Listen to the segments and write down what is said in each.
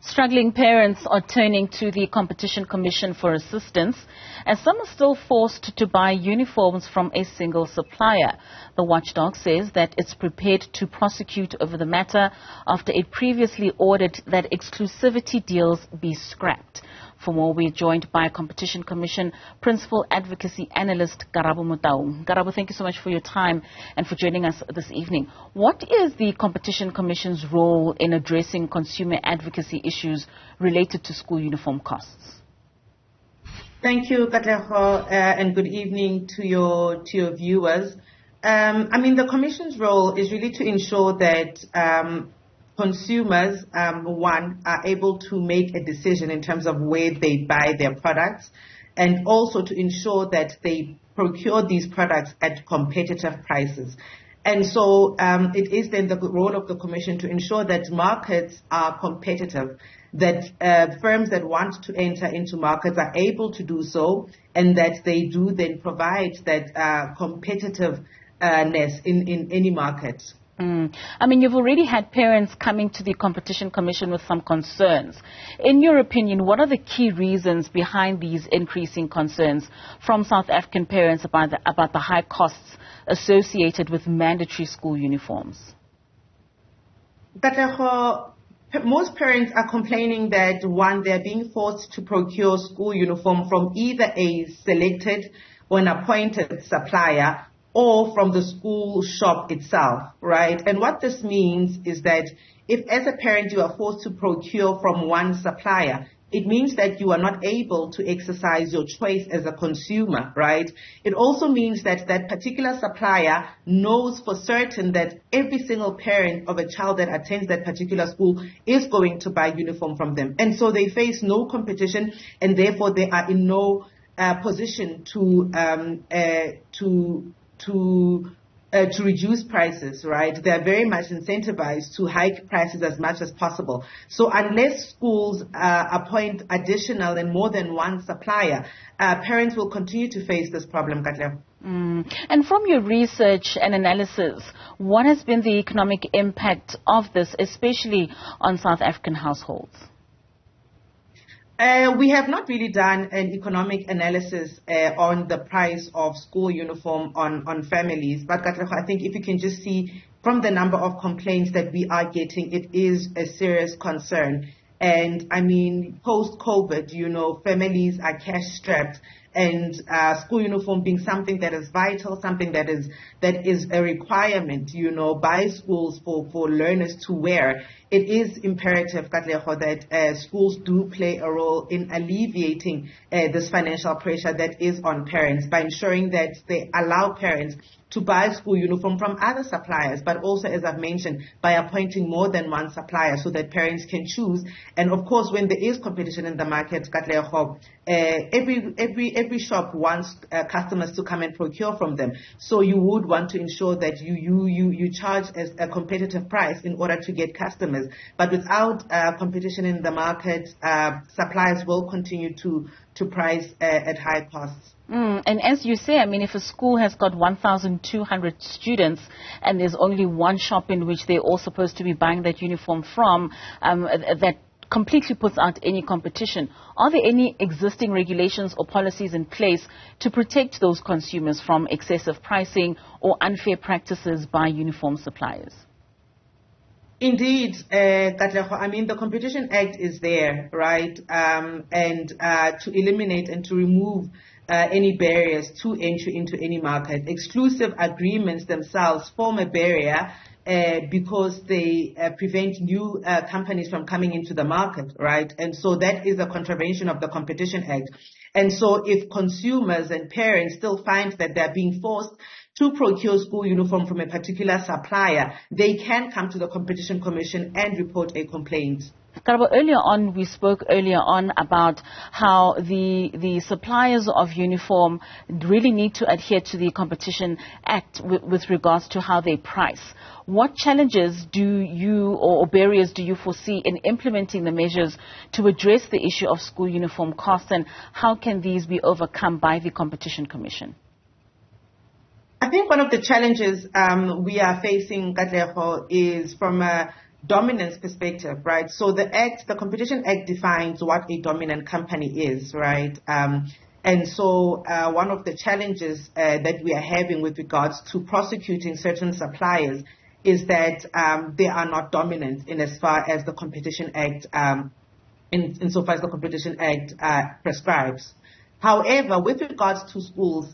Struggling parents are turning to the Competition Commission for assistance, as some are still forced to buy uniforms from a single supplier. The watchdog says that it's prepared to prosecute over the matter after it previously ordered that exclusivity deals be scrapped. For more, we're joined by Competition Commission Principal Advocacy Analyst Karabo Motaung. Karabo, thank you so much for your time and for joining us this evening. What is the Competition Commission's role in addressing consumer advocacy issues related to school uniform costs? Thank you, Katleho, and good evening to your viewers. The Commission's role is really to ensure that consumers, are able to make a decision in terms of where they buy their products, and also to ensure that they procure these products at competitive prices. And so it is then the role of the Commission to ensure that markets are competitive, that firms that want to enter into markets are able to do so, and that they do then provide that competitiveness in any market. You've already had parents coming to the Competition Commission with some concerns. In your opinion, what are the key reasons behind these increasing concerns from South African parents about the high costs associated with mandatory school uniforms? Most parents are complaining that, one, they're being forced to procure school uniform from either a selected or an appointed supplier, or from the school shop itself, right? And what this means is that if as a parent you are forced to procure from one supplier, it means that you are not able to exercise your choice as a consumer, right? It also means that that particular supplier knows for certain that every single parent of a child that attends that particular school is going to buy uniform from them. And so they face no competition, and therefore they are in no position to reduce prices, right? They're very much incentivized to hike prices as much as possible. So unless schools appoint additional and more than one supplier, parents will continue to face this problem, Katleho. And from your research and analysis, what has been the economic impact of this, especially on South African households? We have not really done an economic analysis on the price of school uniform on families. But I think if you can just see from the number of complaints that we are getting, it is a serious concern. And post-COVID, families are cash strapped, and school uniform being something that is vital, something that is a requirement, by schools for learners to wear. It is imperative, Katleho, that schools do play a role in alleviating this financial pressure that is on parents by ensuring that they allow parents to buy school uniform from other suppliers, but also, as I've mentioned, by appointing more than one supplier so that parents can choose. And of course, when there is competition in the market, Katleho, every shop wants customers to come and procure from them. So you would want to ensure that you charge as a competitive price in order to get customers. But without competition in the market, suppliers will continue to price at high costs. And as you say, if a school has got 1,200 students and there's only one shop in which they're all supposed to be buying that uniform from, that completely puts out any competition. Are there any existing regulations or policies in place to protect those consumers from excessive pricing or unfair practices by uniform suppliers? Indeed, Katleho, the Competition Act is there, right? And to eliminate and to remove any barriers to entry into any market. Exclusive agreements themselves form a barrier because they prevent new companies from coming into the market, right? And so that is a contravention of the Competition Act. And so if consumers and parents still find that they're being forced to procure school uniform from a particular supplier, they can come to the Competition Commission and report a complaint. Karabo, we spoke earlier on about how the suppliers of uniform really need to adhere to the Competition Act with regards to how they price. What challenges or barriers do you foresee in implementing the measures to address the issue of school uniform costs, and how can these be overcome by the Competition Commission? I think one of the challenges we are facing, Katleho, is from a dominance perspective, right? So the Competition Act defines what a dominant company is, right? And so one of the challenges that we are having with regards to prosecuting certain suppliers is that they are not dominant in as far as the Competition Act, insofar as the Competition Act prescribes. However, with regards to schools,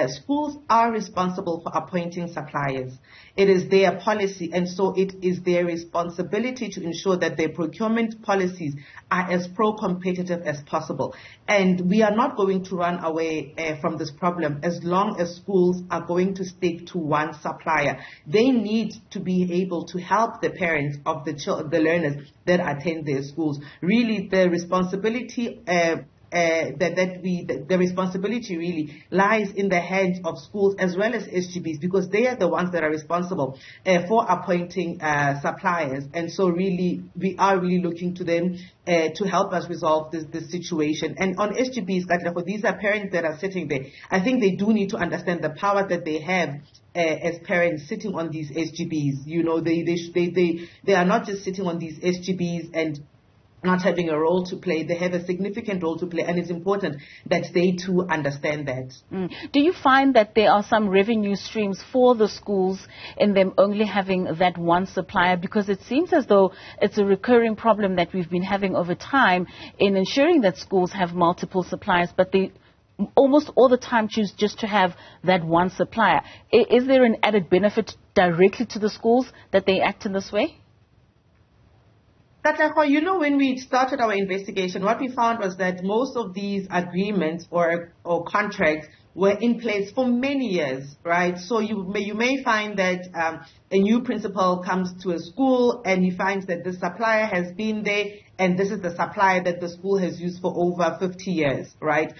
schools are responsible for appointing suppliers. It is their policy, and so it is their responsibility to ensure that their procurement policies are as pro-competitive as possible. And we are not going to run away from this problem as long as schools are going to stick to one supplier. They need to be able to help the parents of the learners that attend their schools. Really, the responsibility the responsibility really lies in the hands of schools as well as SGBs, because they are the ones that are responsible for appointing suppliers. And so really, we are really looking to them to help us resolve this situation. And on SGBs, for these are parents that are sitting there. I think they do need to understand the power that they have as parents sitting on these SGBs. You know, they are not just sitting on these SGBs and not having a role to play. They have a significant role to play, and it's important that they too understand that. Do you find that there are some revenue streams for the schools in them only having that one supplier? Because it seems as though it's a recurring problem that we've been having over time in ensuring that schools have multiple suppliers, but they almost all the time choose just to have that one supplier. Is there an added benefit directly to the schools that they act in this way? You know, when we started our investigation, what we found was that most of these agreements or contracts were in place for many years, right? So you may find that a new principal comes to a school and he finds that the supplier has been there and this is the supplier that the school has used for over 50 years, right?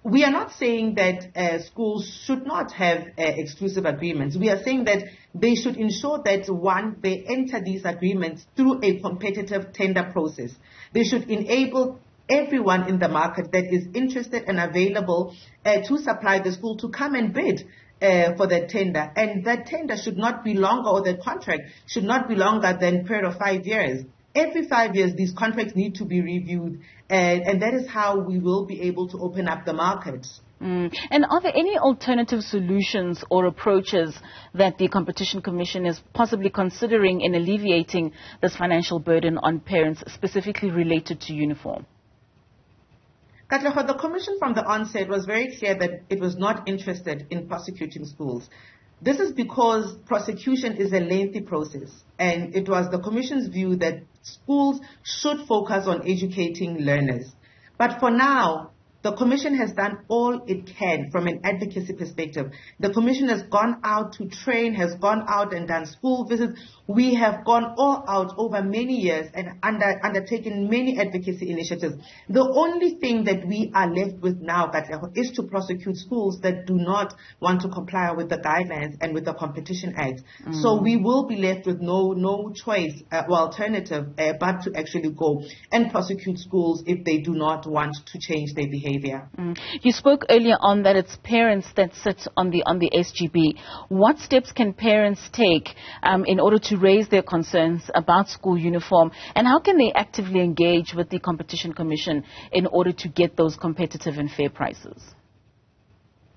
We are not saying that schools should not have exclusive agreements. We are saying that they should ensure that, one, they enter these agreements through a competitive tender process. They should enable everyone in the market that is interested and available to supply the school to come and bid for that tender. And that tender should not be longer, or the contract should not be longer than a period of 5 years. Every 5 years, these contracts need to be reviewed, and that is how we will be able to open up the market. And are there any alternative solutions or approaches that the Competition Commission is possibly considering in alleviating this financial burden on parents, specifically related to uniform? The Commission from the onset was very clear that it was not interested in prosecuting schools. This is because prosecution is a lengthy process, and it was the Commission's view that schools should focus on educating learners. But for now, the Commission has done all it can from an advocacy perspective. The Commission has gone out to train, has gone out and done school visits. We have gone all out over many years and undertaken many advocacy initiatives. The only thing that we are left with now, is to prosecute schools that do not want to comply with the guidelines and with the Competition Act. So we will be left with no choice or alternative but to actually go and prosecute schools if they do not want to change their behavior. You spoke earlier on that it's parents that sit on the SGB. What steps can parents take in order to raise their concerns about school uniform, and how can they actively engage with the Competition Commission in order to get those competitive and fair prices?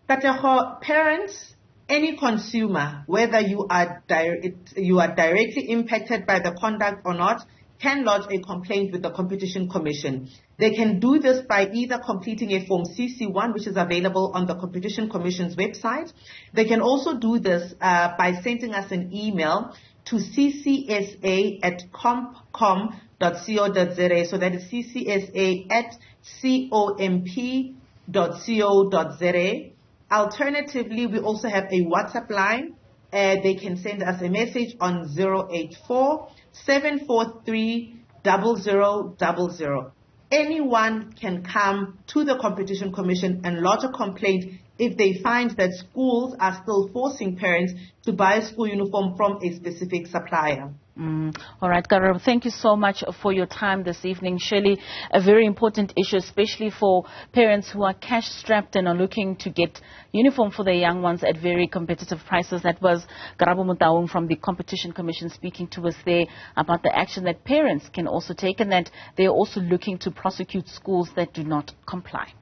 Parents, any consumer, whether you are directly impacted by the conduct or not, can lodge a complaint with the Competition Commission. They can do this by either completing a Form CC1, which is available on the Competition Commission's website. They can also do this by sending us an email to ccsa@compcom.co.za. So that is ccsa@comp.co.za. Alternatively, we also have a WhatsApp line. They can send us a message on 084-743-0000. Anyone can come to the Competition Commission and lodge a complaint if they find that schools are still forcing parents to buy a school uniform from a specific supplier. All right, Karabo, thank you so much for your time this evening. Surely a very important issue, especially for parents who are cash-strapped and are looking to get uniform for their young ones at very competitive prices. That was Karabo Motaung from the Competition Commission speaking to us there about the action that parents can also take, and that they are also looking to prosecute schools that do not comply.